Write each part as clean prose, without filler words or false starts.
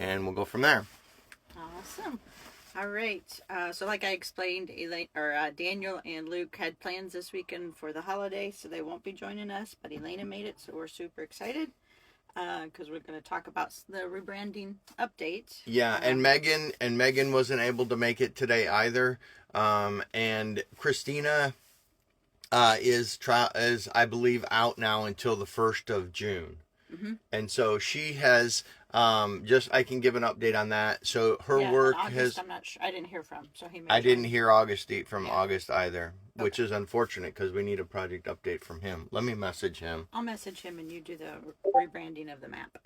and we'll go from there. Awesome. All right. So, like I explained, Daniel and Luke had plans this weekend for the holiday, so they won't be joining us. But Elena made it, so we're super excited because we're going to talk about the rebranding update. Yeah, and Megan wasn't able to make it today either. And Christina is I believe out now until the 1st of June. Mm-hmm. And so she has I can give an update on that. So her work August, has. I'm not sure. I didn't hear from, so he may I didn't join. hear August either, which is unfortunate because we need a project update from him. Let me message him. I'll message him and you do the rebranding of the map.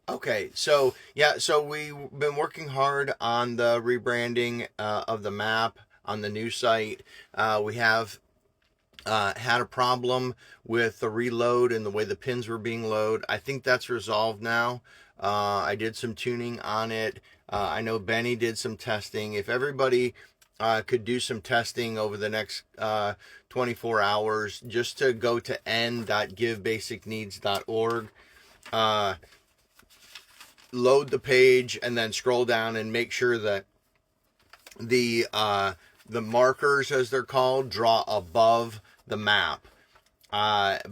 Okay, so we've been working hard on the rebranding of the map on the new site. We have had a problem with the reload and the way the pins were being loaded. I think that's resolved now. I did some tuning on it. I know Benny did some testing. If everybody could do some testing over the next 24 hours, just to go to n.givebasicneeds.org, load the page, and then scroll down and make sure that the markers, as they're called, draw above the map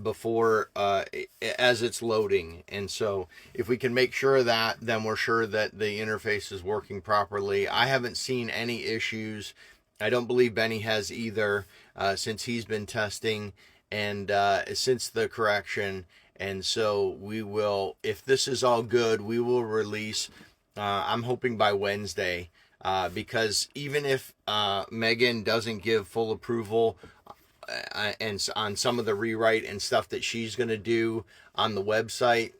before as it's loading. And so if we can make sure of that, then we're sure that the interface is working properly. I haven't seen any issues. I don't believe Benny has either, since he's been testing and since the correction. And so we will, if this is all good, we will release, I'm hoping by Wednesday, because even if Megan doesn't give full approval and on some of the rewrite and stuff that she's going to do on the website,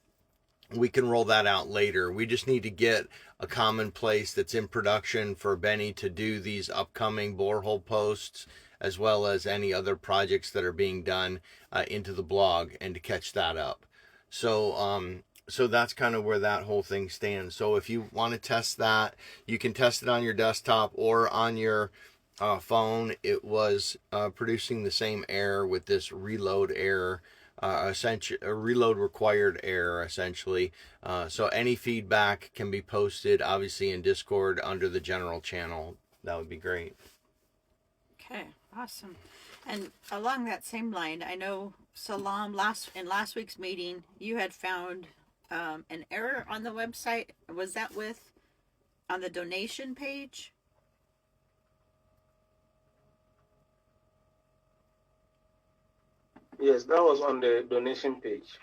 we can roll that out later. We just need to get a common place that's in production for Benny to do these upcoming borehole posts, as well as any other projects that are being done into the blog, and to catch that up. So that's kind of where that whole thing stands. So if you want to test that, you can test it on your desktop or on your phone. It was producing the same error with this reload error, essentially a reload required error, essentially. So any feedback can be posted, obviously, in Discord under the general channel. That would be great. Okay, awesome. And along that same line, I know Salam in last week's meeting, you had found an error on the website. Was that on the donation page? Yes, that was on the donation page.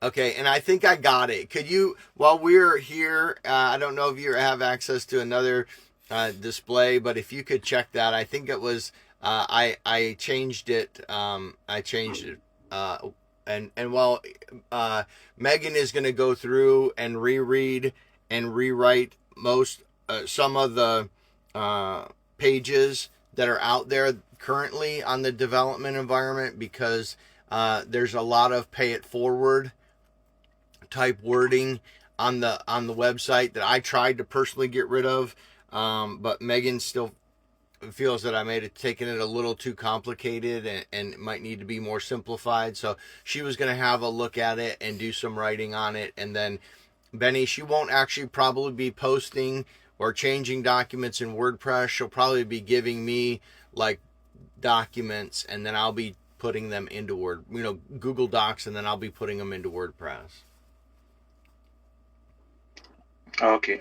Okay, and I think I got it. Could you, while we're here, I don't know if you have access to another display, but if you could check that, I think it was, I changed it. And while Megan is going to go through and reread and rewrite some of the pages that are out there currently on the development environment, because there's a lot of pay it forward type wording on the website that I tried to personally get rid of, but Megan still feels that I taken it a little too complicated and it might need to be more simplified. So she was going to have a look at it and do some writing on it. And then Benny, she won't actually probably be posting or changing documents in WordPress. She'll probably be giving me like documents, and then I'll be putting them into Google Docs, and then I'll be putting them into WordPress. Okay.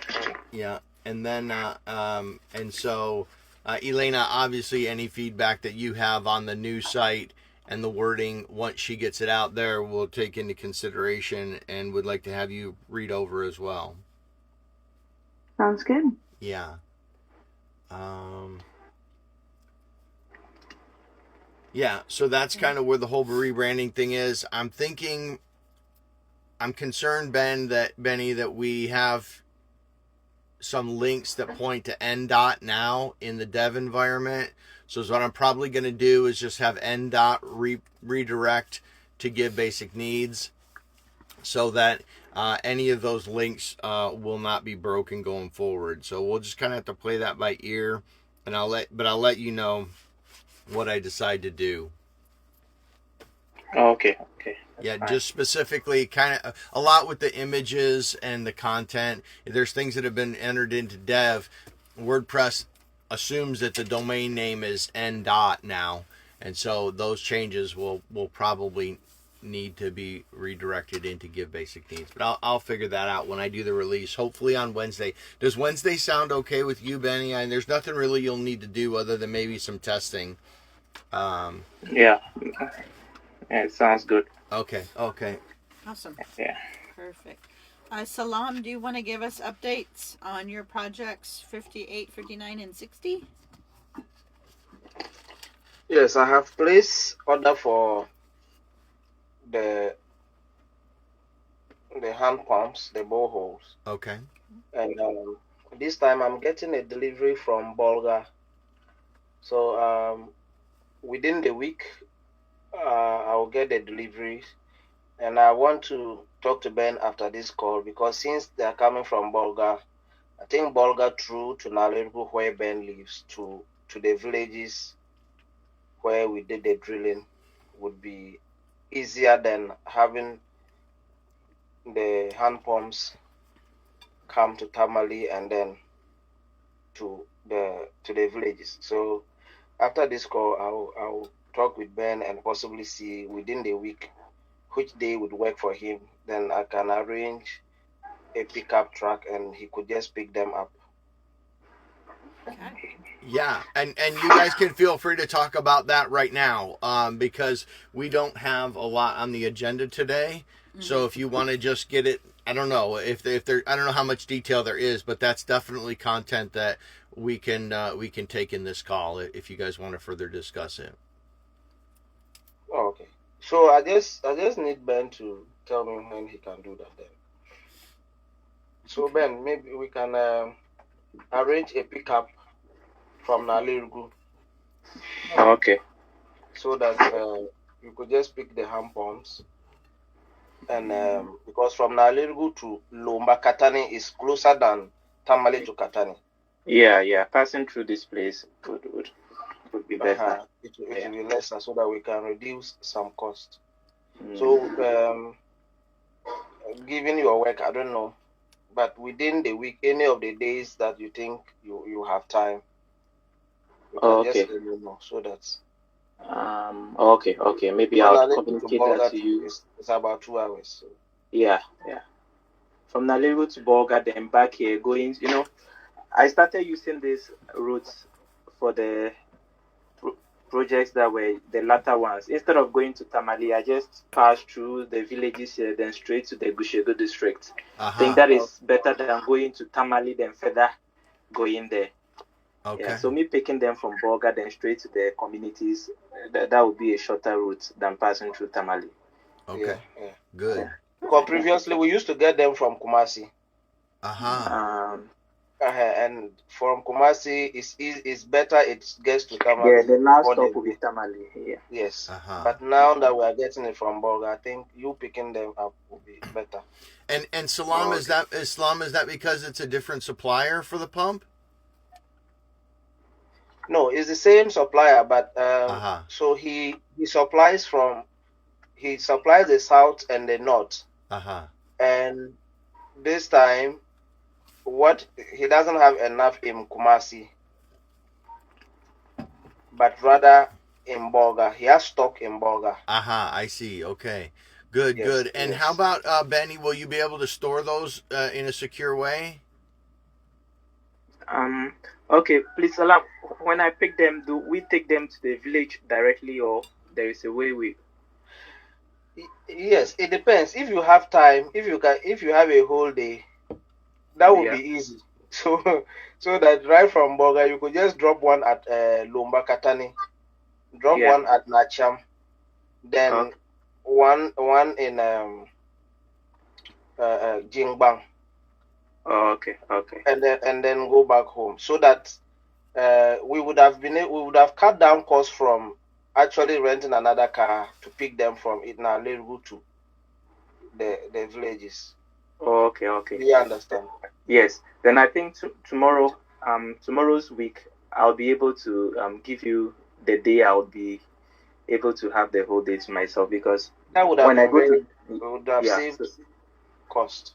Yeah. And then, and so, Elena, obviously any feedback that you have on the new site and the wording, once she gets it out there, we'll take into consideration and would like to have you read over as well. Sounds good. Yeah. Yeah, so that's kind of where the whole rebranding thing is. I'm concerned, Benny, that we have some links that point to NDOT now in the dev environment. So what I'm probably going to do is just have NDOT redirect to Give Basic Needs, so that any of those links will not be broken going forward. So we'll just kind of have to play that by ear, and I'll let you know what I decide to do. Okay. Okay. That's Yeah, fine. just specifically kind of a lot with the images and the content. There's things that have been entered into dev. WordPress assumes that the domain name is n dot now, and so those changes will probably need to be redirected into Give Basic Needs. But I'll figure that out when I do the release, hopefully on Wednesday. Does Wednesday sound okay with you, Benny? And there's nothing really you'll need to do other than maybe some testing. Yeah. Yeah, it sounds good. Okay. Awesome. Yeah. Perfect. Salam, do you want to give us updates on your projects 58, 59, and 60? Yes, I have placed order for the hand pumps, the boreholes, Okay. and this time I'm getting a delivery from Bulgar. So within the week, I'll get the deliveries, and I want to talk to Ben after this call because since they are coming from Bulgar, I think Bulgar through to Nalerigu where Ben lives to the villages where we did the drilling would be easier than having the hand pumps come to Tamale and then to the villages. So after this call, I'll talk with Ben and possibly see within the week which day would work for him. Then I can arrange a pickup truck and he could just pick them up. Okay. Yeah, and you guys can feel free to talk about that right now, because we don't have a lot on the agenda today. Mm-hmm. So if you want to just get it, I don't know if there, I don't know how much detail there is, but that's definitely content that we can take in this call if you guys want to further discuss it. Oh, okay. So I just need Ben to tell me when he can do that then. So Okay. Ben, maybe we can arrange a pickup from Nalerigu. Okay. So that you could just pick the hand pumps, and because from Nalerigu to Lomba Katani is closer than Tamale to Katani. Yeah. Passing through this place would be better. It will be lesser so that we can reduce some cost. So given your work, I don't know, but within the week, any of the days that you think you have time, you can just let me know so that. Okay. Maybe I'll communicate that to you. It's about 2 hours. So. Yeah. From Nalerigu to Bolga, then back here, going. I started using these routes for the projects that were the latter ones. Instead of going to Tamale, I just passed through the villages here, then straight to the Gushego district. I think that is better than going to Tamale, then further going there. Okay. Yeah, so me picking them from Bolga, then straight to the communities, that would be a shorter route than passing through Tamale. Okay. Yeah. Good. Yeah. Because previously we used to get them from Kumasi. And from Kumasi, it's better it gets to Tamale. Yeah, the last stop will be Tamale. Yeah. Yes. But now that we are getting it from Bolga, I think you picking them up will be better. And Salam, is that because it's a different supplier for the pump? No, it's the same supplier, but so he supplies the south and the north. And this time, he doesn't have enough in Kumasi, but rather in Bolga. He has stock in Bolga. I see. Okay. Good. And how about Benny? Will you be able to store those in a secure way? Okay, please allow. When I pick them, do we take them to the village directly, or there is a way we? Yes, it depends. If you have time, if you have a whole day, that would be easy. So that right from Bolga, you could just drop one at Lomba Katani, drop one at Nacham, then one in Jingbang. Okay. And then go back home, so that we would have cut down costs from actually renting another car to pick them from Nalerigu to the villages. Okay. Do you understand? Yes. Then I think tomorrow's week, I'll be able to give you the day I'll be able to have the whole day to myself, because That would have when I been go very, to would have yeah, saved so, cost.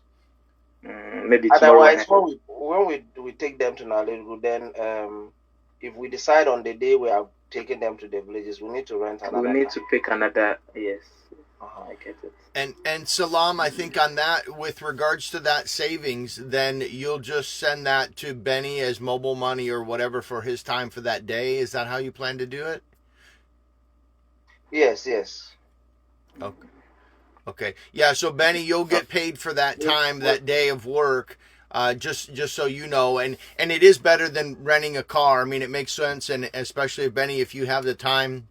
maybe tomorrow Otherwise, when we take them to Nalegu, then if we decide on the day we are taking them to the villages, we need to rent another we need car. to pick another. Yes, Uh-huh. I get it. And Salam, I think on that, with regards to that savings, then you'll just send that to Benny as mobile money or whatever for his time for that day. Is that how you plan to do it? Yes, yes. Okay. Okay. Yeah. So Benny, you'll get paid for that time, that day of work. Just so you know, and it is better than renting a car. I mean, it makes sense, and especially Benny, if you have the time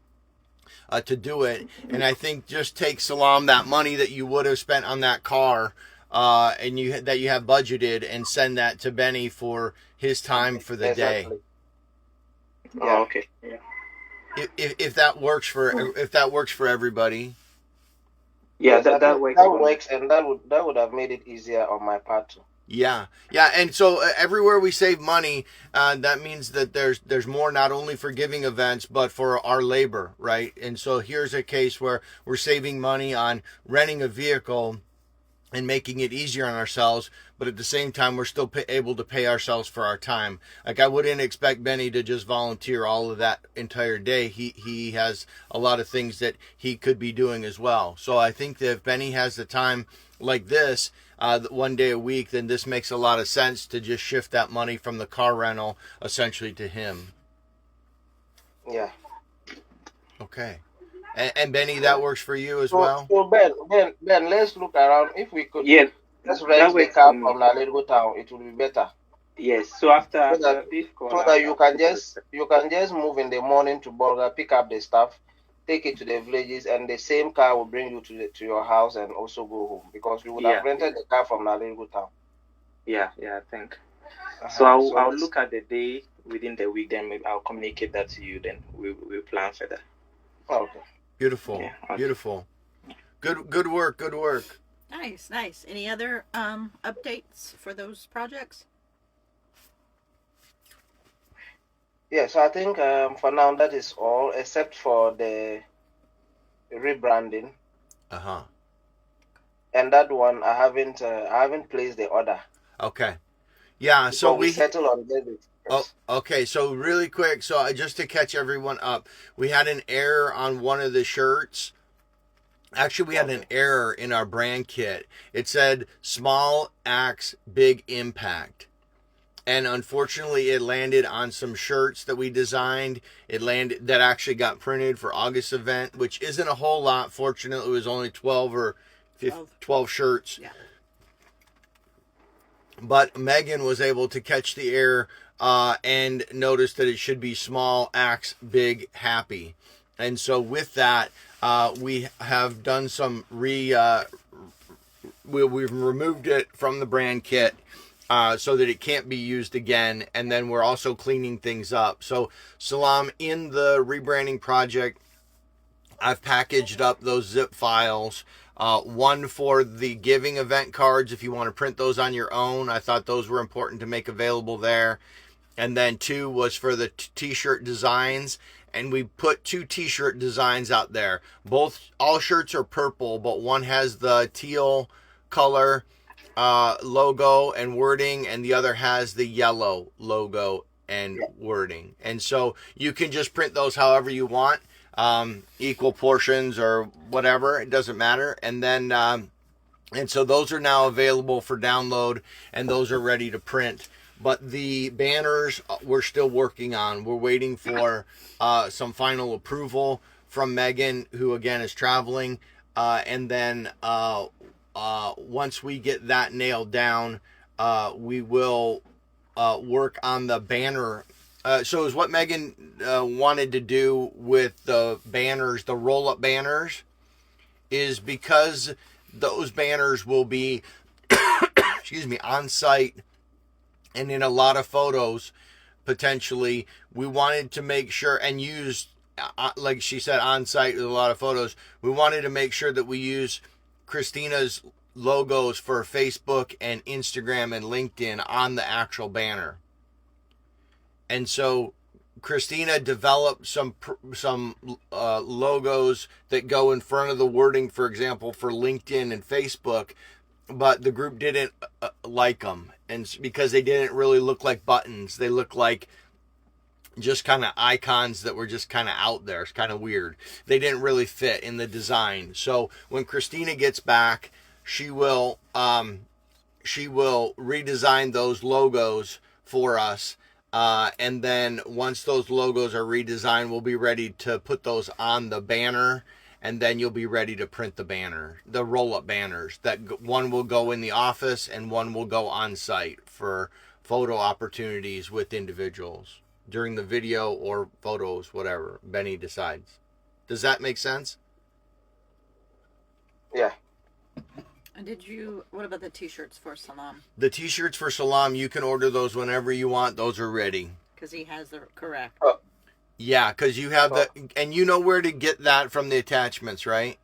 to do it. And I think just take Salam that money that you would have spent on that car, and you have budgeted, and send that to Benny for his time for the Exactly. Oh, Yeah. okay. Yeah. day. If that works for everybody. Yeah, Yes, I that think works. that for me. works, and that would have made it easier on my part too. Yeah, and so everywhere we save money, that means that there's more not only for giving events but for our labor, right? And so here's a case where we're saving money on renting a vehicle and making it easier on ourselves, but at the same time we're still able to pay ourselves for our time. Like, I wouldn't expect Benny to just volunteer all of that entire day. He has a lot of things that he could be doing as well. So I think that if Benny has the time like this, one day a week, then this makes a lot of sense to just shift that money from the car rental essentially to him. Yeah. Okay. And Benny, that works for you as well? So Ben, let's look around. If we could, Yeah, let's that rent the works car for me. from Nalego town. It will be better. Yes. So after So that, this call, so that you can just move in the morning to Bolga, pick up the stuff, take it to the villages, and the same car will bring you to your house and also go home, because we would have rented the car from Nalego town. Yeah, I think. Uh-huh. So I'll look at the day within the week, then maybe I'll communicate that to you. Then we'll plan further. Okay. Beautiful. Yeah, okay. Beautiful. Good work. Nice. Any other updates for those projects? Yes, I think for now that is all, except for the rebranding, Uh-huh. and that one I haven't placed the order. Okay. Yeah, so But we settle on debit. Oh, okay. So really quick, just to catch everyone up, we had an error on one of the shirts. Actually, we had an error in our brand kit. It said small axe, big impact. And unfortunately, it landed on some shirts that we designed. That actually got printed for August event, which isn't a whole lot. Fortunately, it was only 12 shirts. Yeah. But Megan was able to catch the error and notice that it should be small, axe, big, happy. And so with that, we have done some we've removed it from the brand kit so that it can't be used again. And then we're also cleaning things up. So Salam, in the rebranding project, I've packaged up those zip files. One for the giving event cards, if you want to print those on your own. I thought those were important to make available there. And then 2 was for the t-shirt designs. And we put 2 t-shirt designs out there. All shirts are purple, but one has the teal color logo and wording, and the other has the yellow logo and wording. And so you can just print those however you want. Equal portions or whatever, it doesn't matter. And then and so those are now available for download, and those are ready to print. But the banners we're still working on. We're waiting for some final approval from Megan, who again is traveling, and then once we get that nailed down, we will work on the banner. So is what Megan wanted to do with the banners, the roll-up banners, is because those banners will be, on site and in a lot of photos, potentially. We wanted to make sure, and use, like she said, on site with a lot of photos, we wanted to make sure that we use Christina's logos for Facebook and Instagram and LinkedIn on the actual banner. And so Christina developed some logos that go in front of the wording, for example, for LinkedIn and Facebook, but the group didn't like them, and because they didn't really look like buttons, they look like just kind of icons that were just kind of out there. It's kind of weird. They didn't really fit in the design. So when Christina gets back, she will redesign those logos for us. And then once those logos are redesigned, we'll be ready to put those on the banner, and then you'll be ready to print the banner, the roll-up banners. That one will go in the office and one will go on site for photo opportunities with individuals during the video or photos, whatever Benny decides. Does that make sense? Yeah. And what about the t-shirts for Salam? The t-shirts for Salam, you can order those whenever you want. Those are ready. Because he has the correct. Yeah, because you have and you know where to get that from the attachments, right?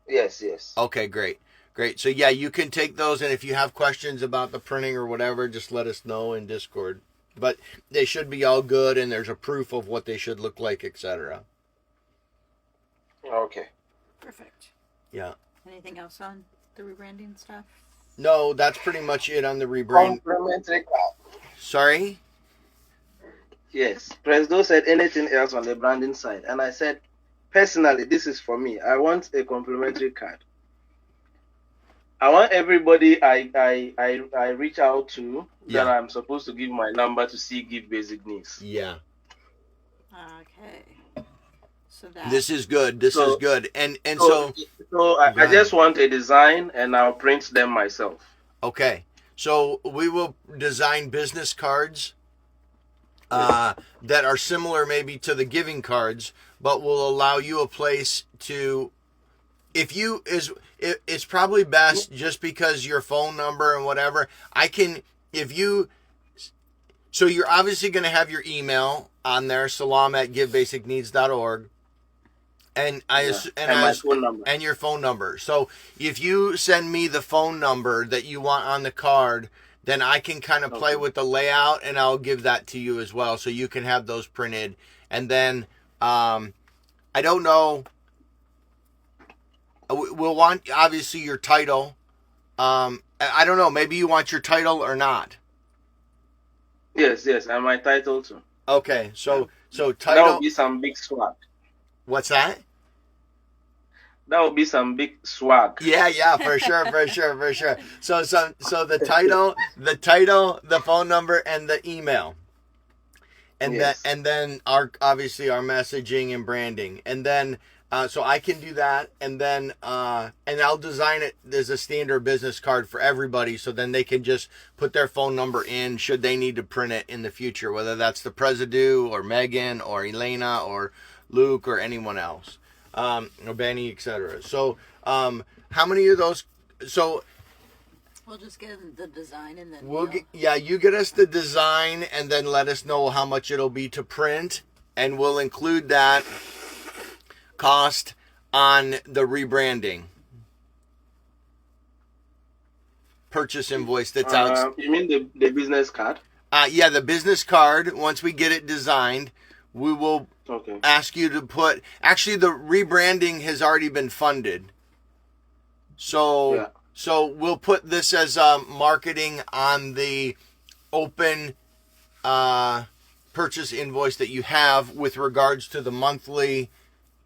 Yes. Okay, great. So yeah, you can take those, and if you have questions about the printing or whatever, just let us know in Discord. But they should be all good, and there's a proof of what they should look like, etc. Okay. Perfect. Yeah. Anything else on the rebranding stuff? No, that's pretty much it on the rebrand. Complimentary card. Sorry? Yes. Presdo said anything else on the branding side, and I said, personally, this is for me. I want a complimentary card. I want everybody I reach out to that I'm supposed to give my number to see give basic needs. Yeah. Okay. So that. This is good. This is good. And So I just want a design, and I'll print them myself. Okay. So we will design business cards that are similar maybe to the giving cards, but will allow you a place to, it's probably best just because your phone number and whatever, so you're obviously going to have your email on there, salam@givebasicneeds.org. And my phone number. And your phone number. So if you send me the phone number that you want on the card, then I can kind of play with the layout, and I'll give that to you as well, so you can have those printed. And then I don't know. We'll want obviously your title. I don't know. Maybe you want your title or not. Yes, and my title too. Okay, so title. That would be some big swag. What's that? That would be some big swag. Yeah, for sure. So the title, the phone number, and the email, and then our messaging and branding, and then so I can do that, and then and I'll design it as a standard business card for everybody, so then they can just put their phone number in should they need to print it in the future, whether that's the Presidu or Megan or Elena or Luke or anyone else, or Benny, etc. So, how many of those? So, we'll just get the design and then you get us the design and then let us know how much it'll be to print, and we'll include that cost on the rebranding purchase invoice that's out. You mean the business card? Yeah, the business card. Once we get it designed, we will ask you to put. Actually, the rebranding has already been funded, so we'll put this as marketing on the open purchase invoice that you have with regards to the monthly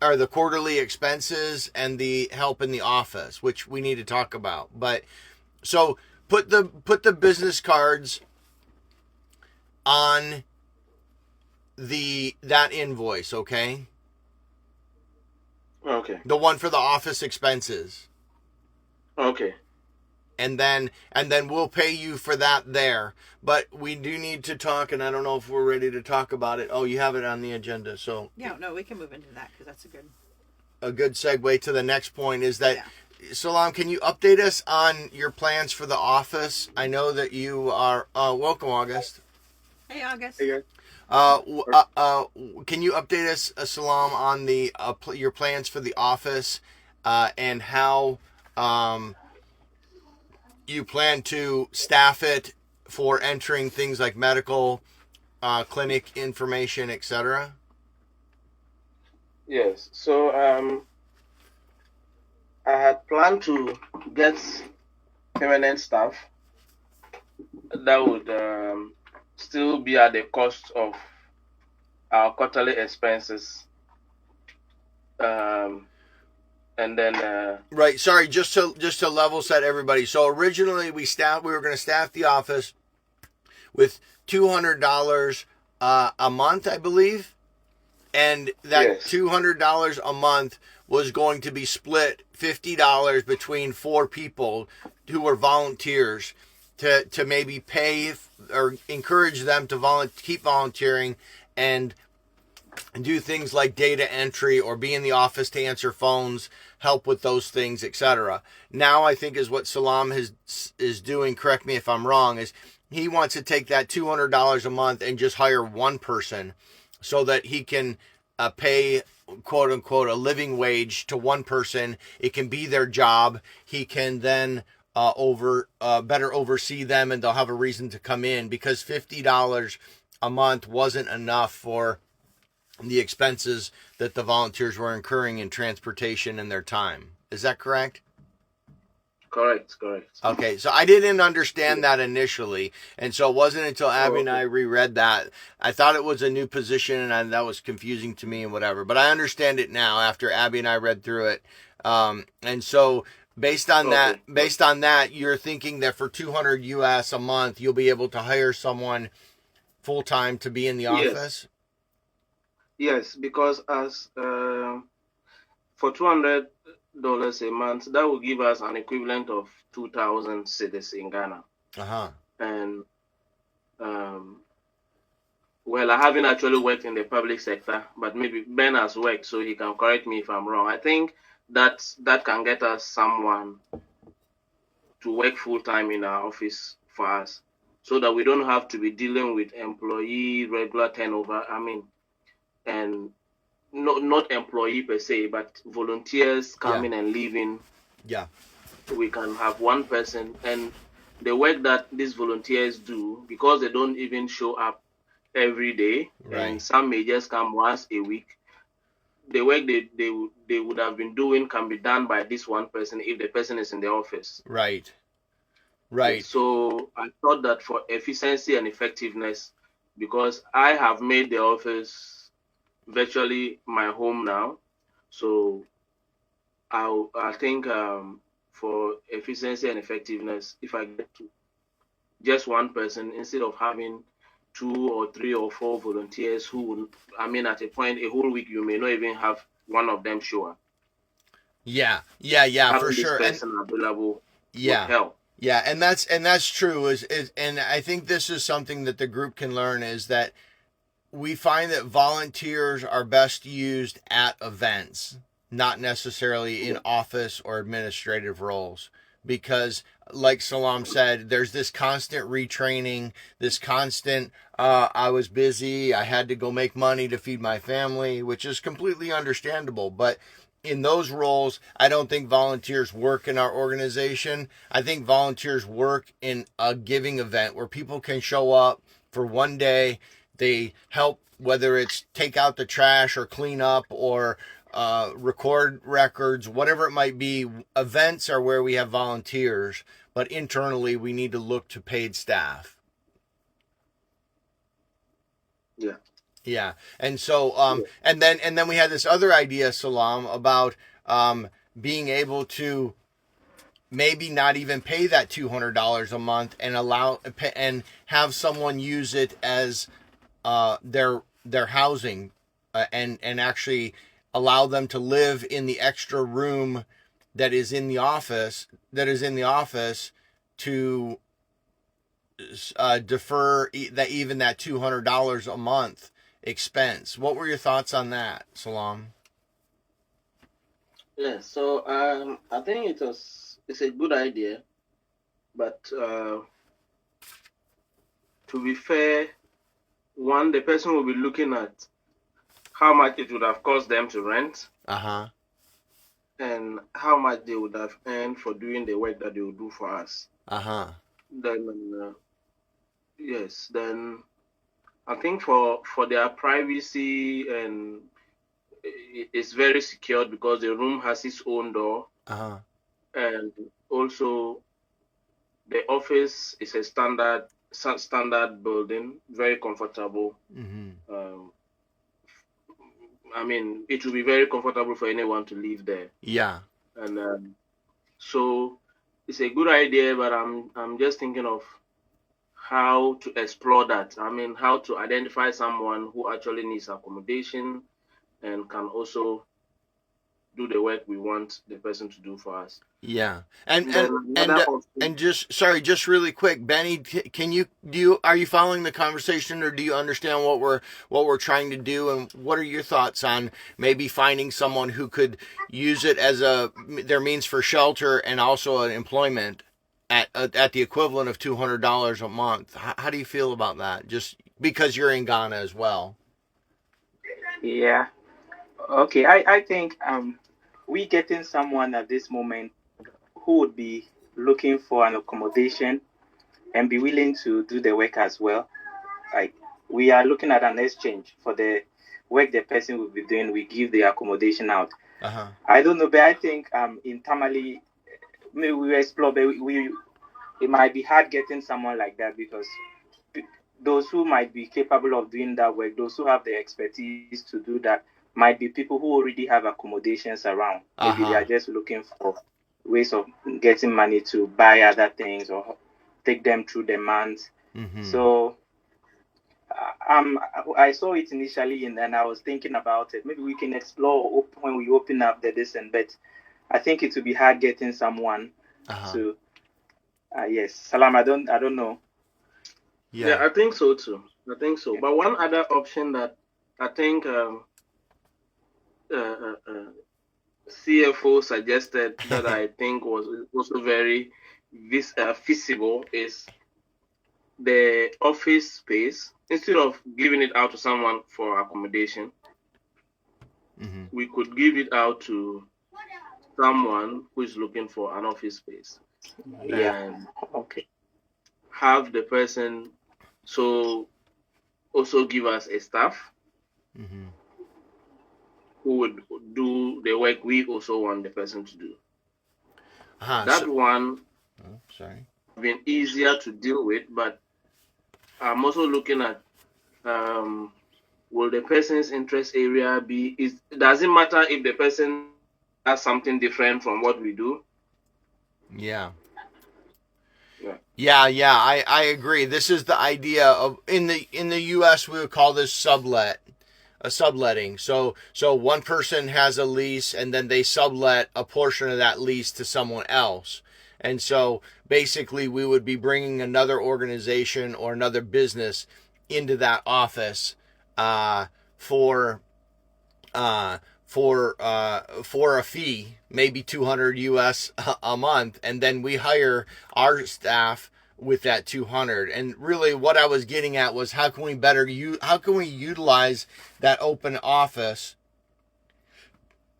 or the quarterly expenses and the help in the office, which we need to talk about. But so put the business cards on that invoice, okay? Okay. The one for the office expenses. Okay. And then we'll pay you for that there. But we do need to talk, and I don't know if we're ready to talk about it. Oh, you have it on the agenda, so yeah, no, we can move into that because that's a good segue to the next point. Is that Salam? Can you update us on your plans for the office? I know that you are welcome, August. Hey, August. Hey, guys. Can you update us, Salam, on the your plans for the office and how you plan to staff it for entering things like medical, clinic information, etc.? Yes. So I had planned to get permanent staff that would still be at the cost of our quarterly expenses. And then Right. Sorry, just to level set everybody. So originally we were going to staff the office with $200 a month, I believe, and that yes, $200 a month was going to be split $50 between 4 people who were volunteers to maybe pay or encourage them to keep volunteering and do things like data entry or be in the office to answer phones, help with those things, etc. Now I think is what Salam is doing, correct me if I'm wrong, is he wants to take that $200 a month and just hire one person so that he can pay, quote unquote, a living wage to one person. It can be their job. He can then better oversee them, and they'll have a reason to come in, because $50 a month wasn't enough for the expenses that the volunteers were incurring in transportation and their time. Is that correct? correct. Okay, so I didn't understand that initially, and so it wasn't until Abby and I reread that. I thought it was a new position, and that was confusing to me and whatever. But I understand it now after Abby and I read through it. And so based on that, you're thinking that for $200 US a month, you'll be able to hire someone full time to be in the office. Yes, because as for $200 a month, that will give us an equivalent of 2,000 cedis in Ghana. And well, I haven't actually worked in the public sector, but maybe Ben has worked, so he can correct me if I'm wrong. I think that can get us someone to work full time in our office for us, so that we don't have to be dealing with employee regular turnover. And not employee per se, but volunteers coming and leaving. Yeah. We can have one person, and the work that these volunteers do, because they don't even show up every day, and some may just come once a week, the work they would have been doing can be done by this one person if the person is in the office. Right. So I thought that for efficiency and effectiveness, because I have made the office virtually my home now, so I think for efficiency and effectiveness, if I get to just one person instead of having 2 or 3 or 4 volunteers who, at a point, a whole week, you may not even have one of them show up. Yeah, for sure. This person available would help. Yeah, and that's true. And I think this is something that the group can learn, is that we find that volunteers are best used at events, not necessarily in office or administrative roles, because like Salam said, there's this constant retraining, this constant, I was busy, I had to go make money to feed my family, which is completely understandable. But in those roles, I don't think volunteers work in our organization. I think volunteers work in a giving event where people can show up for one day. They help, whether it's take out the trash or clean up or record records, whatever it might be. Events are where we have volunteers, but internally we need to look to paid staff. Yeah. And so, and then we had this other idea, Salam, about being able to maybe not even pay that $200 a month and have someone use it as their housing, and actually allow them to live in the extra room that is in the office to defer even that $200 a month expense. What were your thoughts on that, Salam? Yeah, so I think it's a good idea, but to be fair, one, the person will be looking at how much it would have cost them to rent, and how much they would have earned for doing the work that they will do for us. Then I think for their privacy, and it's very secured because the room has its own door, Uh-huh. and also the office is a standard building, very comfortable. Mm-hmm. I mean, it will be very comfortable for anyone to live there, Yeah. and so it's a good idea. But I'm just thinking of how to explore that. I mean, how to identify someone who actually needs accommodation and can also do the work we want the person to do for us. Yeah. And then another option, and just really quick, Benny, are you following the conversation, or do you understand what we're trying to do, and what are your thoughts on maybe finding someone who could use it as their means for shelter and also an employment at the equivalent of $200 a month? How do you feel about that? Just because you're in Ghana as well. Yeah. Okay. I think we getting someone at this moment who would be looking for an accommodation and be willing to do the work as well. Like, we are looking at an exchange for the work the person will be doing. We give the accommodation out. Uh-huh. I don't know, but I think in Tamale, maybe we explore, but it might be hard getting someone like that, because those who might be capable of doing that work, those who have the expertise to do that, might be people who already have accommodations around. Maybe they are just looking for ways of getting money to buy other things or take them through the month. Mm-hmm. So I saw it initially, and I was thinking about it. Maybe we can explore when we open up the listen, but I think it will be hard getting someone to. Yes, Salam. I don't know. Yeah, I think so too. I think so. But one other option that I think CFO suggested that I think was also very feasible is the office space. Instead of giving it out to someone for accommodation, we could give it out to someone who is looking for an office space. Yeah. And okay. Have the person also give us a staff who would do the work we also want the person to do. One been easier to deal with, but I'm also looking at will the person's interest area be? Does it matter if the person has something different from what we do? Yeah. I agree. This is the idea of in the US we would call this subletting. So one person has a lease and then they sublet a portion of that lease to someone else. And so basically we would be bringing another organization or another business into that office for a fee, maybe $200 US a month, and then we hire our staff with that $200. And really what I was getting at was how can we utilize that open office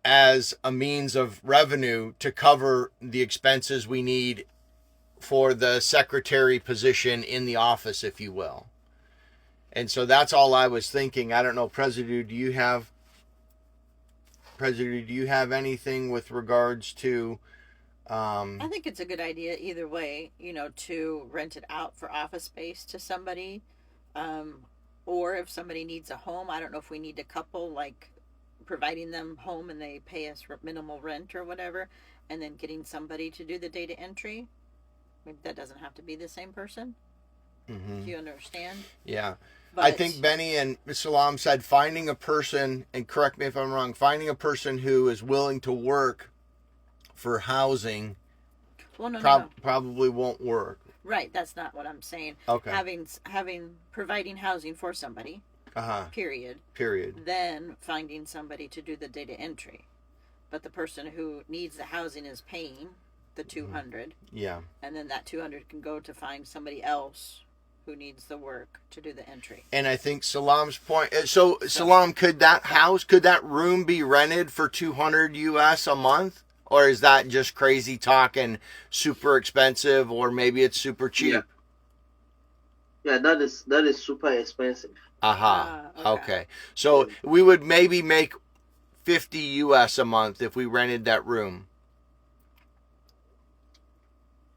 as a means of revenue to cover the expenses we need for the secretary position in the office, if you will. And so that's all I was thinking. I don't know, President, do you have anything with regards to I think it's a good idea either way, to rent it out for office space to somebody, or if somebody needs a home. I don't know if we need a couple, like providing them home and they pay us minimal rent or whatever, and then getting somebody to do the data entry. Maybe that doesn't have to be the same person. Do you understand? Yeah. But I think Benny and Salam said finding a person, and correct me if I'm wrong, finding a person who is willing to work for housing probably won't work. Right, that's not what I'm saying. Okay. Providing housing for somebody. Period. Then finding somebody to do the data entry. But the person who needs the housing is paying the $200. Yeah. And then that $200 can go to find somebody else who needs the work to do the entry. And I think Salam's point. So Salam, could that room be rented for $200 US a month? Or is that just crazy talk and super expensive, or maybe it's super cheap? Yeah, that is super expensive. Aha. Okay. Okay. So we would maybe make 50 US a month if we rented that room.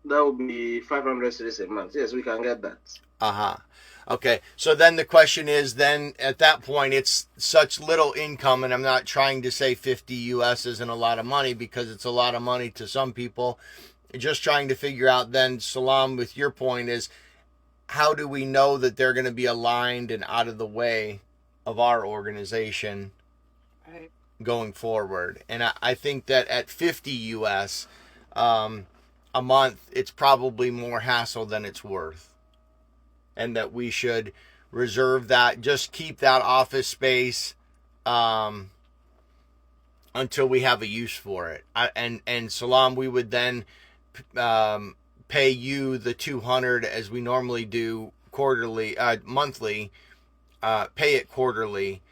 That would be 500 cedis a month. Yes, we can get that. Uh-huh. Okay. So then the question is, then at that point, it's such little income, and I'm not trying to say 50 US isn't a lot of money, because it's a lot of money to some people. Just trying to figure out then, Salam, with your point is, how do we know that they're going to be aligned and out of the way of our organization Right. going forward? And I think that at 50 US a month, it's probably more hassle than it's worth. And that we should reserve that, just keep that office space until we have a use for it. And Salam, we would then pay you the 200 as we normally do quarterly, monthly, pay it quarterly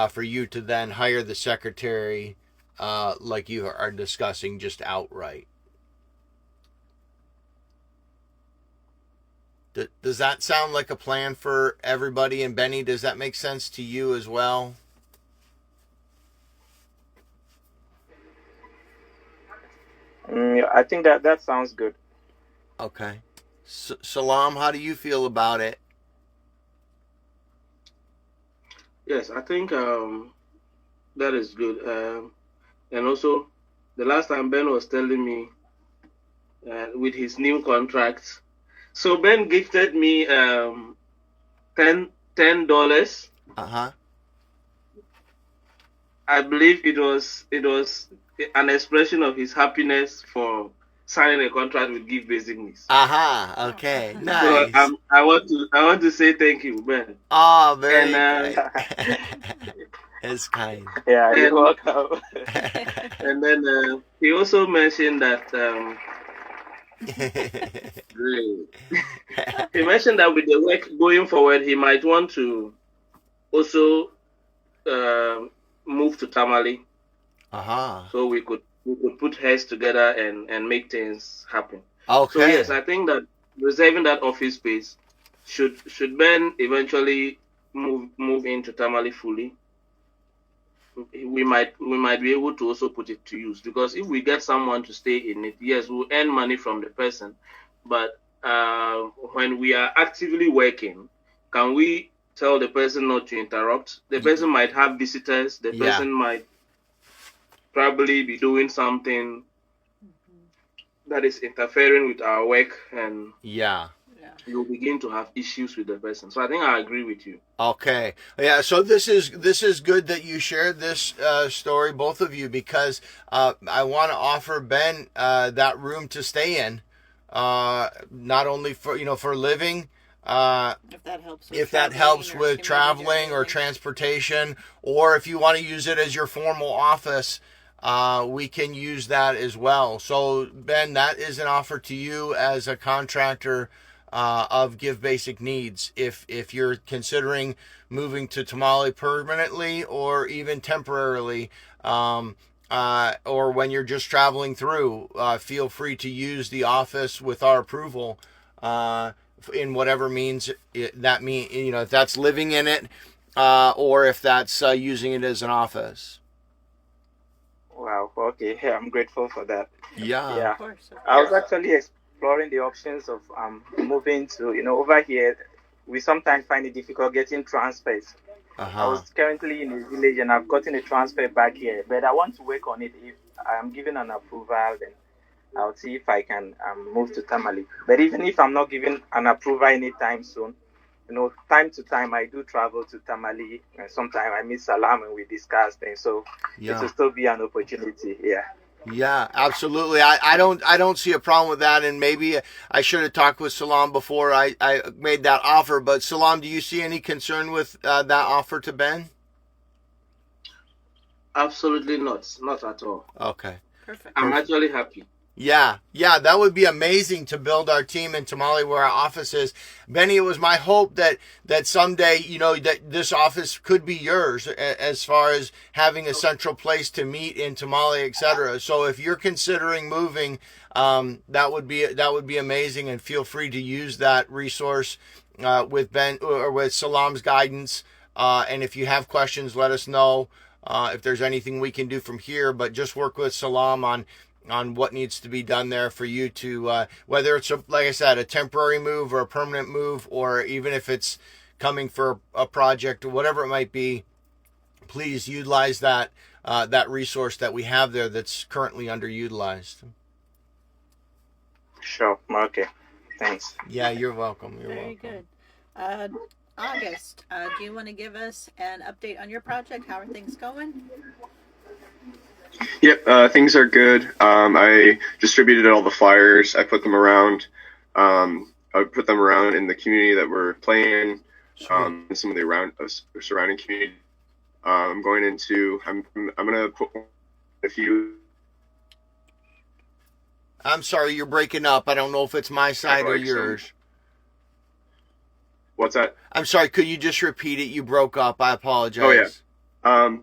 for you to then hire the secretary like you are discussing, just outright. Does that sound like a plan for everybody? And Benny, does that make sense to you as well? Yeah, I think that sounds good. Okay. Salam, how do you feel about it? Yes, I think that is good. And also, the last time Ben was telling me with his new contract, so Ben gifted me $10. Uh-huh. I believe it was an expression of his happiness for signing a contract with Give Basic Needs. Aha. Okay. So Nice. I want to say thank you, Ben. Oh, very And, good. It's kind. Yeah, you're And- welcome. And then he also mentioned that he mentioned that with the work going forward, he might want to also move to Tamale, Uh-huh. so we could put heads together and make things happen. Okay. So yes, I think that reserving that office space should Ben eventually move into Tamale fully, we might be able to also put it to use, because if we get someone to stay in it, yes, we'll earn money from the person, but when we are actively working, can we tell the person not to interrupt? The person might have visitors. The Yeah. person might probably be doing something that is interfering with our work, and Yeah. you'll begin to have issues with the person. So I think I agree with you. Okay. Yeah. So this is good that you shared this story, both of you, because I want to offer Ben that room to stay in, not only for living. If that helps. With If that traveling helps or with community traveling or journey. transportation, or if you want to use it as your formal office, we can use that as well. So Ben, that is an offer to you as a contractor of Give Basic Needs. If you're considering moving to Tamale permanently or even temporarily, or when you're just traveling through, feel free to use the office with our approval. In whatever means that mean, if that's living in it, or if that's using it as an office. Wow. Okay. Yeah, I'm grateful for that. Yeah. Yeah. Of course. I was actually exploring the options of moving to, over here. We sometimes find it difficult getting transfers. I Uh-huh. was currently in a village and I've gotten a transfer back here, but I want to work on it. If I'm given an approval, then I'll see if I can move to Tamale. But even if I'm not given an approval anytime soon, time to time I do travel to Tamale, and sometimes I meet Salam and we discuss things. So it Yeah. will still be an opportunity. Yeah. Yeah, absolutely. I don't see a problem with that, and maybe I should have talked with Salam before I made that offer. But Salam, do you see any concern with that offer to Ben? Absolutely not at all. Okay. Perfect. I'm actually happy. Yeah, that would be amazing to build our team in Tamale where our office is. Benny, it was my hope that someday, that this office could be yours as far as having a central place to meet in Tamale, etc. So if you're considering moving, that would be amazing, and feel free to use that resource with Ben or with Salam's guidance. And if you have questions, let us know if there's anything we can do from here. But just work with Salam on what needs to be done there for you to, whether it's, like I said, a temporary move or a permanent move, or even if it's coming for a project or whatever it might be, please utilize that resource that we have there that's currently underutilized. Sure. Okay. Thanks. Yeah, you're welcome. You're Very welcome. good. August, do you want to give us an update on your project? How are things going? Yep, things are good. I distributed all the flyers. I put them around. I put them around in the community that we're playing, and some of the surrounding community. I'm going to put a few. I'm sorry, you're breaking up. I don't know if it's my side or yours. What's that? I'm sorry, could you just repeat it? You broke up. I apologize. Oh, yeah.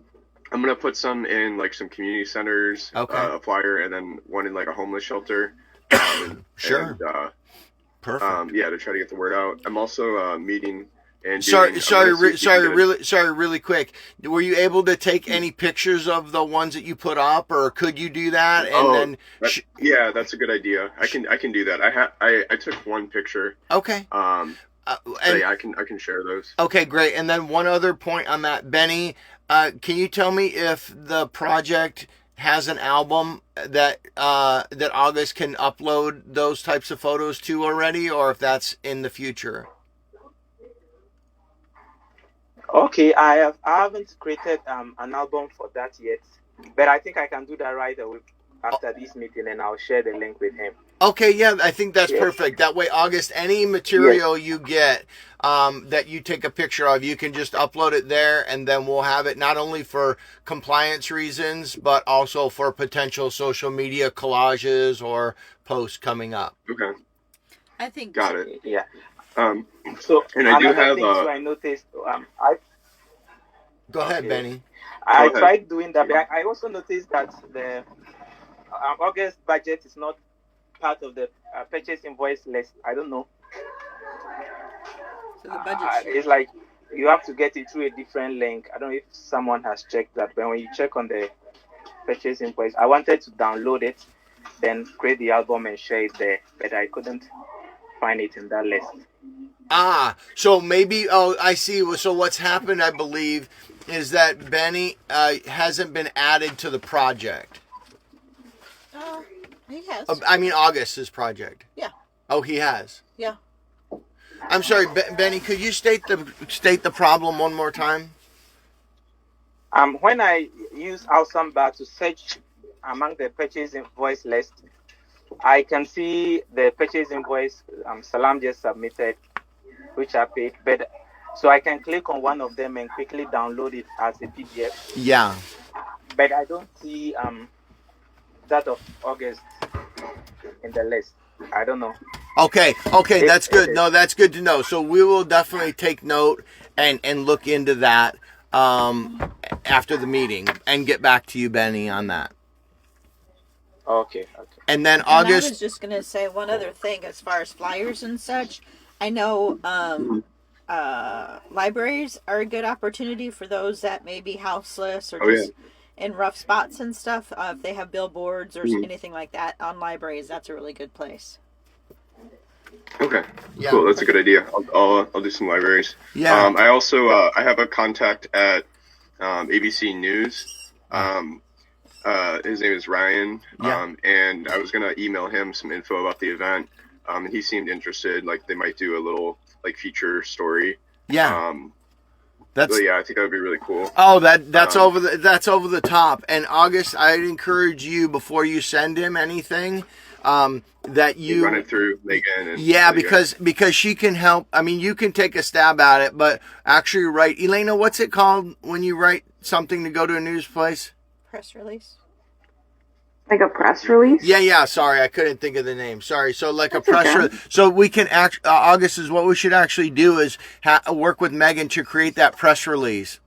I'm going to put some in like some community centers, Okay. A flyer, and then one in like a homeless shelter. Sure. And, Perfect. yeah, to try to get the word out. I'm also meeting and really quick. Were you able to take any pictures of the ones that you put up, or could you do that? And yeah, that's a good idea. I can do that. I took one picture. Okay. So yeah, I can share those. Okay, great. And then one other point on that, Benny, can you tell me if the project has an album that August can upload those types of photos to already, or if that's in the future? Okay, I haven't created an album for that yet, but I think I can do that right away after this meeting, and I'll share the link with him. Okay, yeah, I think that's Yes. perfect. That way, August, any material you get that you take a picture of, you can just upload it there, and then we'll have it not only for compliance reasons, but also for potential social media collages or posts coming up. Okay, I think. got it. Yeah. So, and I do have. So I noticed. Go ahead, Okay. Benny. I Go ahead. tried doing that, but I also noticed that the August budget is not part of the purchase invoice list. I don't know. So the budget. It's like you have to get it through a different link. I don't know if someone has checked that, but when you check on the purchase invoice, I wanted to download it, then create the album and share it there, but I couldn't find it in that list. So maybe, I see. So what's happened, I believe, is that Benny hasn't been added to the project. He has. I mean, August's project. Yeah. Oh, he has. Yeah. I'm sorry, Benny. Could you state the problem one more time? When I use Awesome Bar to search among the purchase invoice list, I can see the purchase invoice Salam just submitted, which I paid. But so I can click on one of them and quickly download it as a PDF. Yeah. But I don't see that of August in the list. I don't know. Okay, that's good. No, that's good to know. So we will definitely take note and look into that after the meeting and get back to you, Benny, on that. Okay. And then And I August. was just gonna say one other thing as far as flyers and such. I know libraries are a good opportunity for those that may be houseless or just in rough spots and stuff. If they have billboards or anything like that on libraries, that's a really good place. Okay, Yeah. cool. That's a good idea. I'll do some libraries. Yeah. I also I have a contact at ABC News. His name is Ryan. Yeah. And I was gonna email him some info about the event. And he seemed interested. Like they might do a little like feature story. Yeah. That's. So yeah, I think that would be really cool. Oh, that's over the top. And August, I'd encourage you before you send him anything, that you Run it through Megan. And yeah, because she can help. I mean, you can take a stab at it, but actually write. Elena, what's it called when you write something to go to a news place? Press release. Like a press release? Yeah. Sorry, I couldn't think of the name. Sorry. So like That's a press okay. release. So we can August is what we should actually do is work with Megan to create that press release.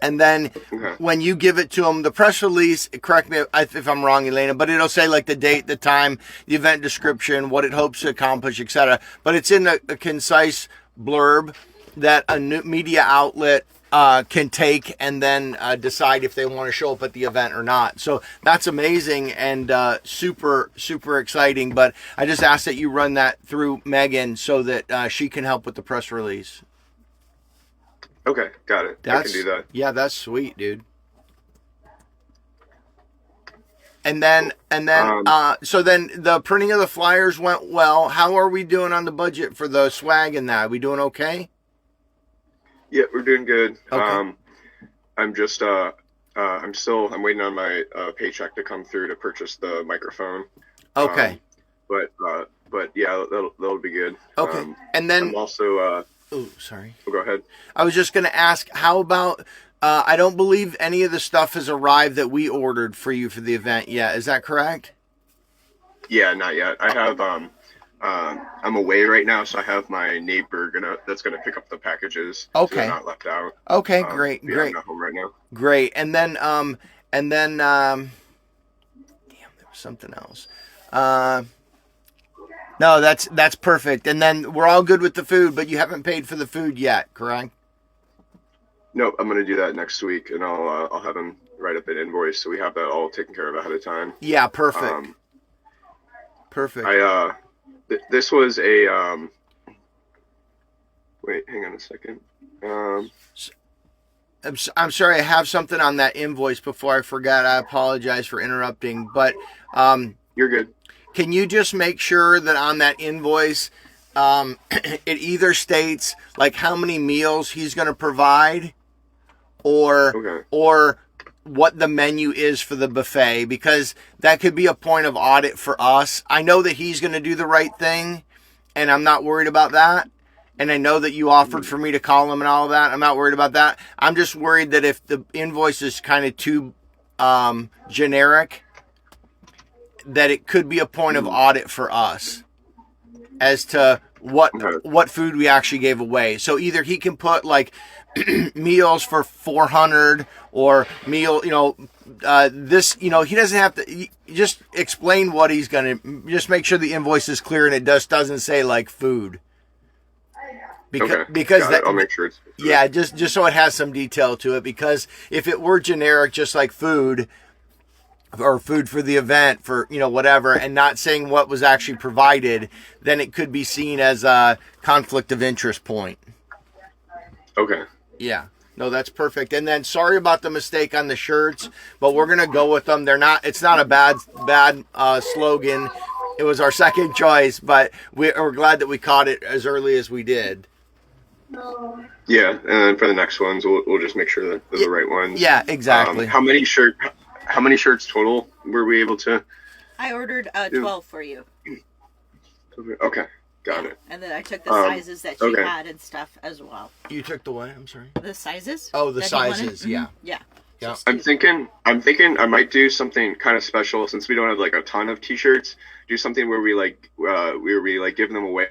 And then when you give it to them, the press release, correct me if I'm wrong, Elena, but it'll say like the date, the time, the event description, what it hopes to accomplish, etc. But it's in a concise blurb that a new media outlet can take and then decide if they want to show up at the event or not. So that's amazing and super, super exciting. But I just ask that you run that through Megan so that she can help with the press release. Okay, got it. I can do that. Yeah, that's sweet, dude. And then so then the printing of the flyers went well. How are we doing on the budget for the swag and that? Are we doing okay? Yeah, we're doing good. Okay. I'm just I'm waiting on my paycheck to come through to purchase the microphone. Okay. But yeah, that'll be good. Okay. And then I'm also oh, sorry. oh, go ahead. I was just going to ask, how about I don't believe any of the stuff has arrived that we ordered for you for the event yet. Is that correct? Yeah, not yet. I have I'm away right now, so I have my neighbor that's gonna pick up the packages. So Okay. they're not left out. Okay, great, Yeah, great. I'm not home right now. Great. And then damn, there was something else. No, that's perfect. And then we're all good with the food, but you haven't paid for the food yet, correct? Nope, I'm gonna do that next week, and I'll have him write up an invoice, so we have that all taken care of ahead of time. Yeah, perfect. Perfect. This was a wait, hang on a second. I'm sorry, I have something on that invoice before I forgot. I apologize for interrupting, but You're good. can you just make sure that on that invoice it either states like how many meals he's going to provide or Okay. or what the menu is for the buffet, because that could be a point of audit for us. I know that he's going to do the right thing and I'm not worried about that. And I know that you offered for me to call him and all of that. I'm not worried about that. I'm just worried that if the invoice is kind of too generic, that it could be a point of audit for us as to what food we actually gave away. So either he can put like meals for 400 or meal, this, he doesn't have to just explain what he's going to, just make sure the invoice is clear and it doesn't say like food. Because Got it. I'll make sure it's yeah, just so it has some detail to it, because if it were generic, just like food or food for the event for, whatever, and not saying what was actually provided, then it could be seen as a conflict of interest point. okay. Yeah. No, that's perfect. And then sorry about the mistake on the shirts, but we're going to go with them. It's not a bad slogan. It was our second choice, but we're glad that we caught it as early as we did. Yeah, and then for the next ones, we'll just make sure that they're the right ones. Yeah, exactly. How many shirts total were we able to? I ordered 12 for you. Okay, got it. And then I took the sizes that you okay. had and stuff as well. You took the what? I'm sorry. The sizes? Oh, the that he wanted? sizes. Yeah. Yeah. Yeah. I'm thinking I might do something kind of special since we don't have like a ton of t-shirts. Do something where we give them away.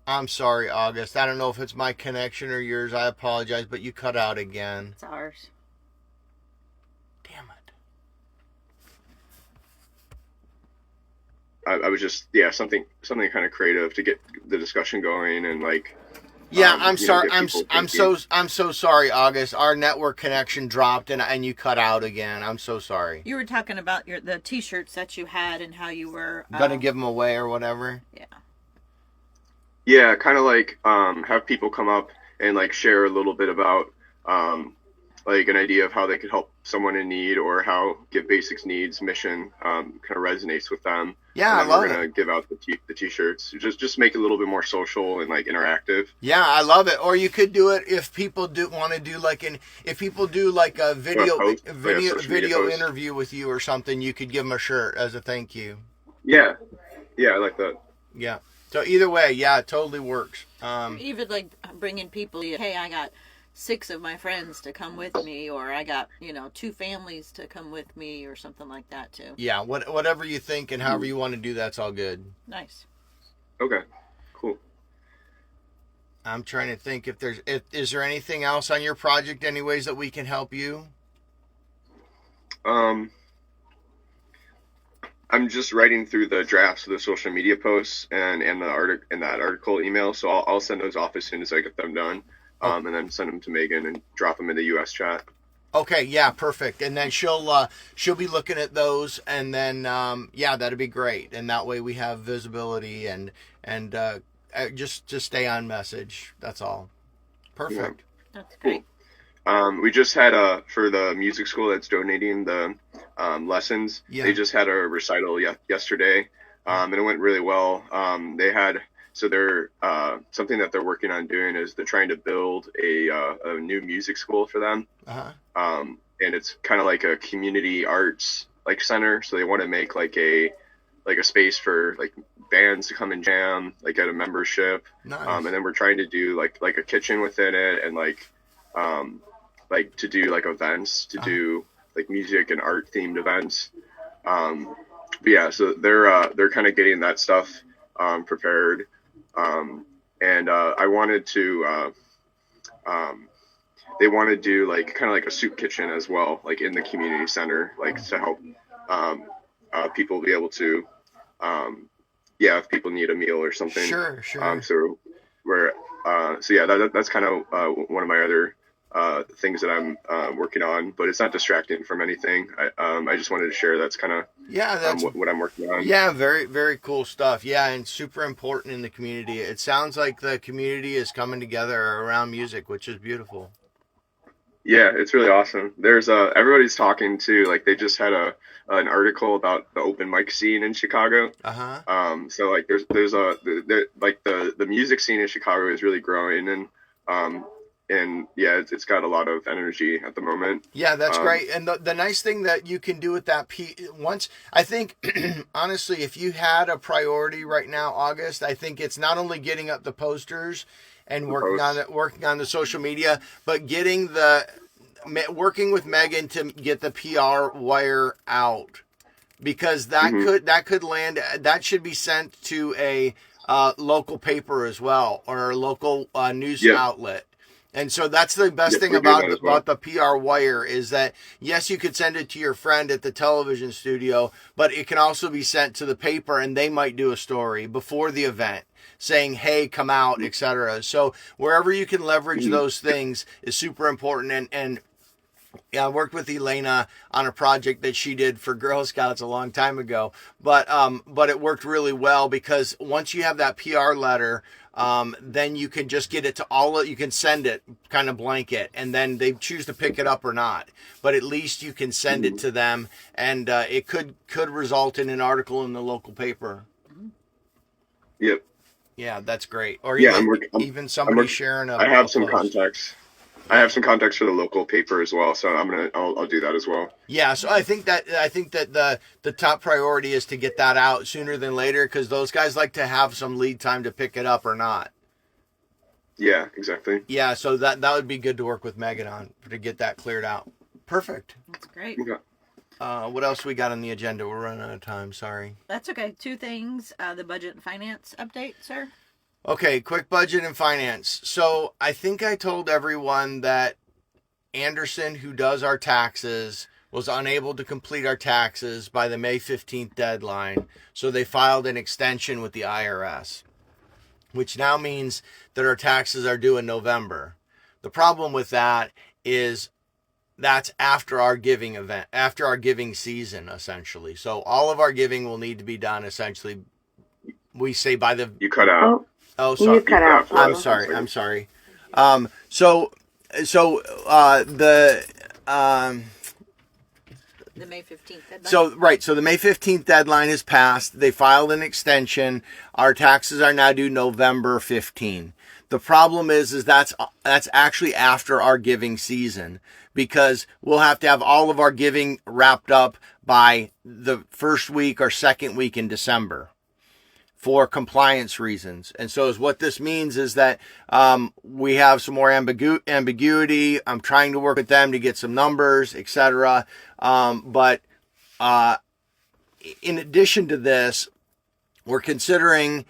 I'm sorry, August. I don't know if it's my connection or yours. I apologize, but you cut out again. It's ours. Damn it. I was just something kind of creative to get the discussion going and like. Yeah, I'm sorry. get people I'm so sorry, August. Our network connection dropped and you cut out again. I'm so sorry. You were talking about the t-shirts that you had and how you were Gonna give them away or whatever. Yeah. Yeah, kind of like have people come up and like share a little bit about like an idea of how they could help someone in need, or how Give Basics Needs mission kind of resonates with them. Yeah, and I then love we're gonna give out the t-shirts. Just make it a little bit more social and like interactive. Yeah, I love it. Or you could do it if people do want to do if people do like a video post. interview with you or something, you could give them a shirt as a thank you. Yeah, I like that. Yeah. So either way, yeah, it totally works. Even like bringing people, hey, I got 6 of my friends to come with me, or I got 2 families to come with me, or something like that too. Yeah, whatever you think and however you want to do, that's all good. Nice. Okay, cool. I'm trying to think if is there anything else on your project, any ways that we can help you? I'm just writing through the drafts of the social media posts and that article email. So I'll send those off as soon as I get them done, and then send them to Megan and drop them in the U.S. chat. Okay, yeah, perfect. And then she'll be looking at those, and then that'd be great. And that way we have visibility and just stay on message. That's all. Perfect. That's great. We just had for the music school that's donating the lessons. Yeah. They just had a recital yesterday, and it went really well. They had they're something that they're working on doing is they're trying to build a new music school for them. Uh-huh. And it's kind of like a community arts like center. So they want to make like a space for like bands to come and jam, like at a membership. Nice. And then we're trying to do like a kitchen within it, and like to do like events, to do like music and art themed events. But yeah, so they're kind of getting that stuff prepared. And I wanted to they want to do like kind of like a soup kitchen as well, like in the community center, like to help people be able to if people need a meal or something. Sure. So we're that's kind of one of my other things that I'm working on, but it's not distracting from anything. I just wanted to share that's kind of that's what I'm working on. Yeah, very, very cool stuff. Yeah, and super important in the community. It sounds like the community is coming together around music, which is beautiful. Yeah, it's really awesome. There's everybody's talking too. Like they just had an article about the open mic scene in Chicago. So like there's the music scene in Chicago is really growing, and yeah, it's got a lot of energy at the moment. Yeah, that's great. And the nice thing that you can do with that once, I think, honestly, if you had a priority right now, August, I think it's not only getting up the posters and working on the social media, but working with Megan to get the PR wire out, because that could land. That should be sent to a local paper as well, or a local news outlet. And so that's the best thing about the PR wire is that, yes, you could send it to your friend at the television studio, but it can also be sent to the paper, and they might do a story before the event saying, hey, come out, etc. So wherever you can leverage those things is super important. And I worked with Elena on a project that she did for Girl Scouts a long time ago, but it worked really well, because once you have that PR letter, then you can just get it to you can send it kind of blanket, and then they choose to pick it up or not. But at least you can send it to them, and it could result in an article in the local paper. Yep. Yeah, that's great. Or even somebody sharing I have some contacts. I have some contacts for the local paper as well, so I'll do that as well. Yeah, so I think that the top priority is to get that out sooner than later, because those guys like to have some lead time to pick it up or not. Yeah, exactly. Yeah, so that would be good to work with Megan on to get that cleared out. Perfect. That's great. Okay. What else we got on the agenda? We're running out of time. Sorry. That's okay. 2 things. The budget and finance update, sir. Okay, quick budget and finance. So I think I told everyone that Anderson, who does our taxes, was unable to complete our taxes by the May 15th deadline. So they filed an extension with the IRS, which now means that our taxes are due in November. The problem with that is that's after our giving event, after our giving season, essentially. So all of our giving will need to be done, essentially, we say by the... You cut out. Oh, sorry. You cut out. I'm sorry. The May 15th deadline. So the May 15th deadline has passed. They filed an extension. Our taxes are now due November 15. The problem is that's actually after our giving season, because we'll have to have all of our giving wrapped up by the first week or second week in December for compliance reasons. And so what this means is that we have some more ambiguity. I'm trying to work with them to get some numbers, etc. But in addition to this, we're considering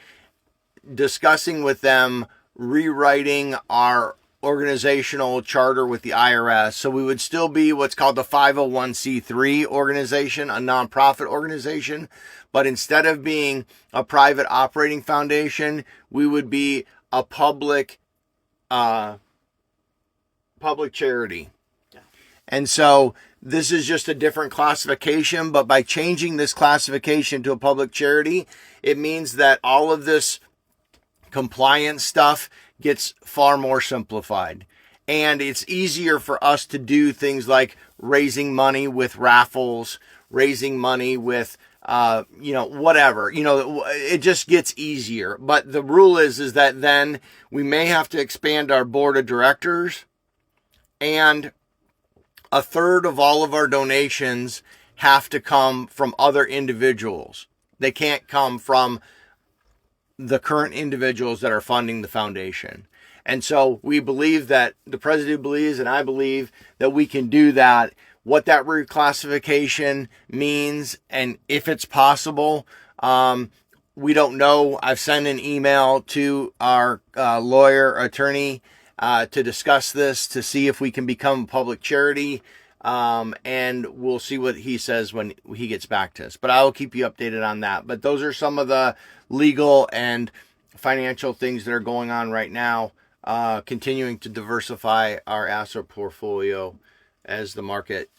discussing with them rewriting our organizational charter with the IRS. So we would still be what's called the 501c3 organization, a nonprofit organization. But instead of being a private operating foundation, we would be a public charity. Yeah. And so this is just a different classification, but by changing this classification to a public charity, it means that all of this compliance stuff gets far more simplified. And it's easier for us to do things like raising money with raffles, raising money with, whatever, it just gets easier. But the rule is that then we may have to expand our board of directors, and a third of all of our donations have to come from other individuals. They can't come from the current individuals that are funding the foundation. And so we believe that the president believes, and I believe that we can do that. What that reclassification means, and if it's possible, we don't know. I've sent an email to our attorney, to discuss this, to see if we can become a public charity. And we'll see what he says when he gets back to us. But I will keep you updated on that. But those are some of the legal and financial things that are going on right now, continuing to diversify our asset portfolio as the market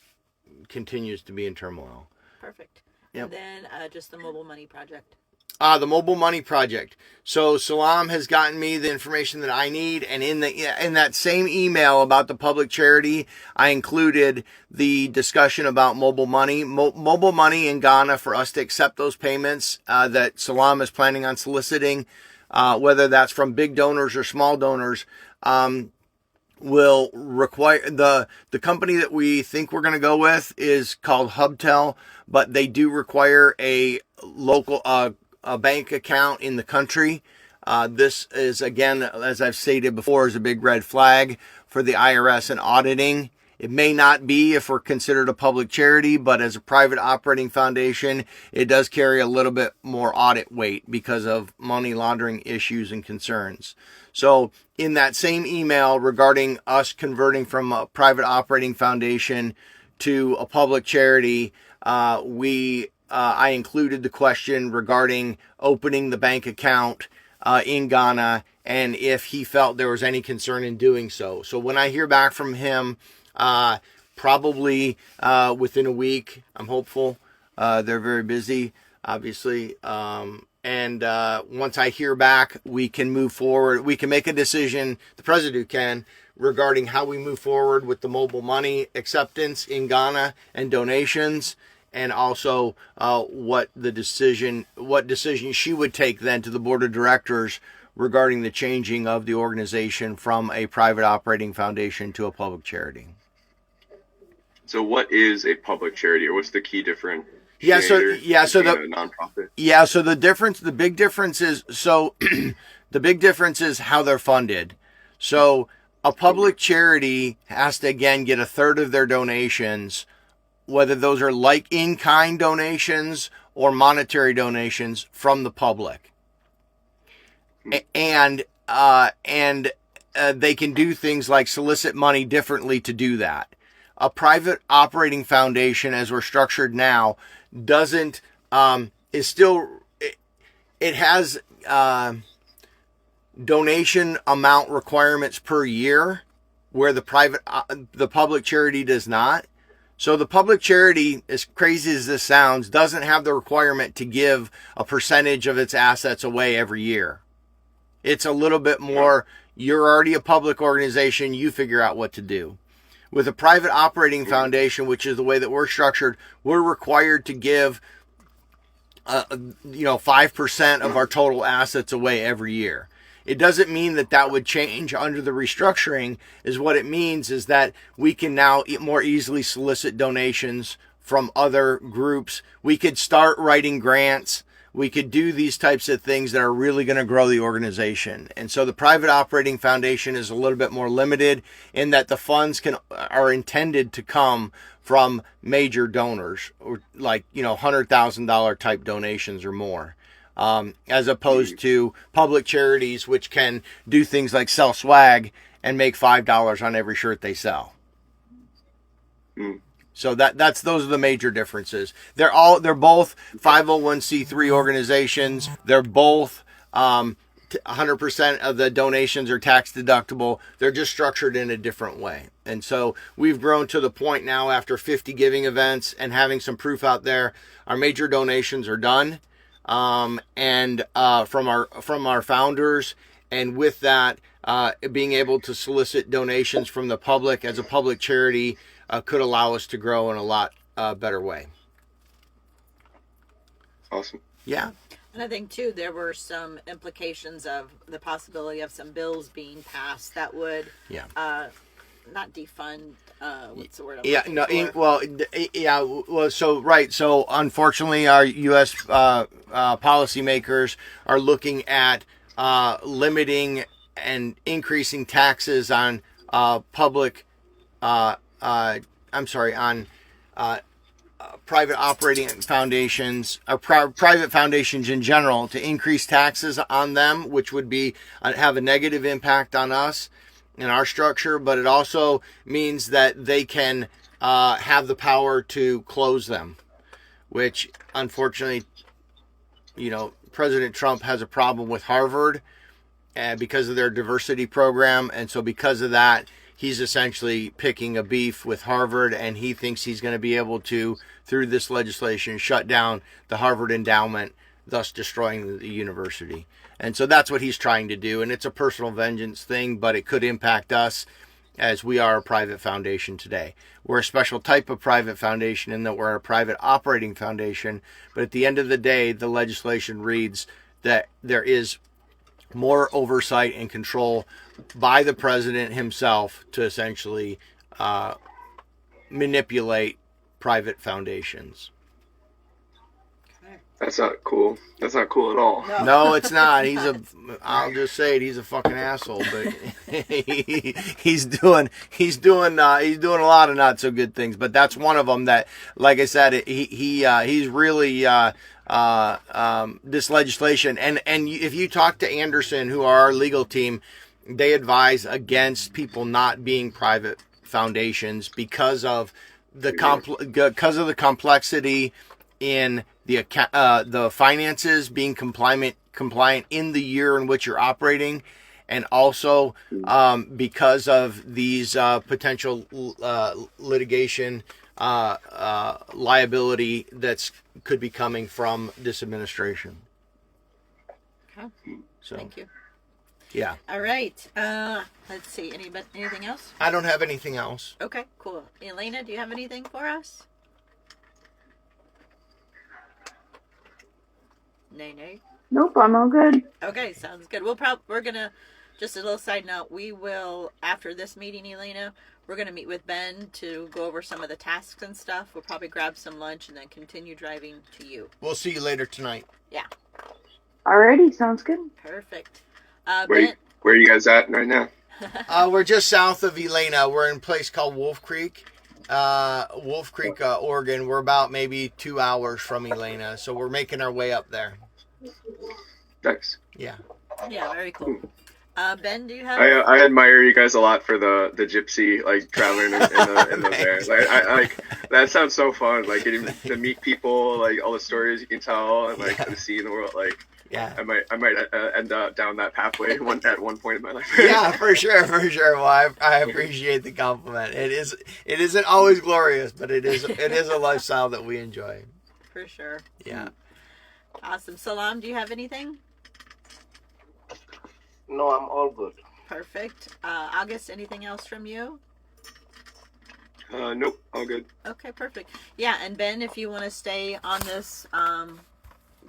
continues to be in turmoil. Perfect. Yep. And then just the mobile money project. The mobile money project. So Salam has gotten me the information that I need, and in that same email about the public charity, I included the discussion about mobile money. Mobile money in Ghana, for us to accept those payments that Salam is planning on soliciting, whether that's from big donors or small donors, will require the company that we think we're going to go with is called Hubtel, but they do require a local a bank account in the country. This is, again, as I've stated before, is a big red flag for the IRS and auditing. It may not be if we're considered a public charity, but as a private operating foundation, it does carry a little bit more audit weight because of money laundering issues and concerns. So in that same email regarding us converting from a private operating foundation to a public charity, I included the question regarding opening the bank account in Ghana, and if he felt there was any concern in doing so. So when I hear back from him, probably within a week, I'm hopeful. They're very busy, obviously. And once I hear back, we can move forward. We can make a decision, the president can, regarding how we move forward with the mobile money acceptance in Ghana and donations, and also what decision she would take then to the board of directors regarding the changing of the organization from a private operating foundation to a public charity. So what is a public charity, or what's the key difference? So nonprofit. So the big difference is the big difference is how they're funded. So a public charity has to again get a third of their donations, whether those are like in-kind donations or monetary donations, from the public. And they can do things like solicit money differently to do that. A private operating foundation, as we're structured now, doesn't, it has donation amount requirements per year, where the public charity does not. So the public charity, as crazy as this sounds, doesn't have the requirement to give a percentage of its assets away every year. It's a little bit more, you're already a public organization, you figure out what to do. With a private operating foundation, which is the way that we're structured, we're required to give 5% of our total assets away every year. It doesn't mean that would change under the restructuring. Is what it means is that we can now more easily solicit donations from other groups. We could start writing grants. We could do these types of things that are really going to grow the organization. And so the private operating foundation is a little bit more limited in that the funds are intended to come from major donors, or like, $100,000 type donations or more. As opposed to public charities, which can do things like sell swag and make $5 on every shirt they sell. Mm. So those are the major differences. They're both 501c3 organizations. They're both 100% of the donations are tax deductible. They're just structured in a different way. And so we've grown to the point now, after 50 giving events and having some proof out there, our major donations are done, and from our founders. And with that, being able to solicit donations from the public as a public charity could allow us to grow in a lot better way. Awesome. Yeah. And I think too, there were some implications of the possibility of some bills being passed that would, not defund. What's the word? I'm looking for? So unfortunately, our U.S. Policymakers are looking at limiting and increasing taxes on private operating foundations, or private foundations in general, to increase taxes on them, which would be have a negative impact on us and our structure. But it also means that they can have the power to close them, which unfortunately, President Trump has a problem with Harvard because of their diversity program. And so because of that, he's essentially picking a beef with Harvard, and he thinks he's going to be able to, through this legislation, shut down the Harvard endowment, thus destroying the university. And so that's what he's trying to do. And it's a personal vengeance thing, but it could impact us, as we are a private foundation today. We're a special type of private foundation in that we're a private operating foundation. But at the end of the day, the legislation reads that there is more oversight and control by the president himself to essentially manipulate private foundations. That's not cool. That's not cool at all. No, it's not. I'll just say it, he's a fucking asshole, but he's doing a lot of not so good things, but that's one of them that, like I said, he's really this legislation, and if you talk to Anderson, who are our legal team, they advise against people not being private foundations because of the complexity in the finances, being compliant in the year in which you're operating, and also because of these potential litigation liability could be coming from this administration. Okay. So, thank you. Yeah. All right. Let's see. Anything else? I don't have anything else. Okay, cool. Elena, do you have anything for us? Nay. Nope, I'm all good. Okay, sounds good. We're gonna, just a little side note, we will, after this meeting, Elena, we're gonna meet with Ben to go over some of the tasks and stuff. We'll probably grab some lunch and then continue driving to you. We'll see you later tonight. Yeah. Alrighty, sounds good. Perfect. Where are you guys at right now? We're just south of Elena. We're in a place called Wolf Creek, Oregon. We're about maybe 2 hours from Elena, so we're making our way up there. Nice. Yeah. Yeah, very cool. Ben, do you have? I admire you guys a lot for the gypsy, like, traveling in the there. Like, I that sounds so fun. Like, getting to meet people, like, all the stories you can tell, and like to see in the world. Like, yeah, I might end up down that pathway at one point in my life. Yeah, for sure. Well, I appreciate the compliment. It isn't always glorious, but it is a lifestyle that we enjoy. For sure. Yeah. Awesome. Salam, do you have anything? No, I'm all good. Perfect. August, anything else from you? Nope, all good. Okay, perfect. Yeah, and Ben, if you want to stay on this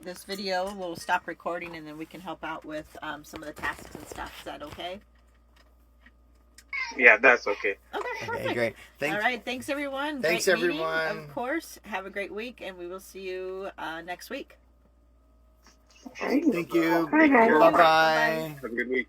this video, we'll stop recording and then we can help out with some of the tasks and stuff. Is that okay? Yeah, that's okay. Okay, perfect. Okay, great. All right, thanks everyone. Thanks Great meeting, everyone. of course. Have a great week, and we will see you next week. Alrighty. Thank you. Bye, guys. Bye-bye. Have a good week.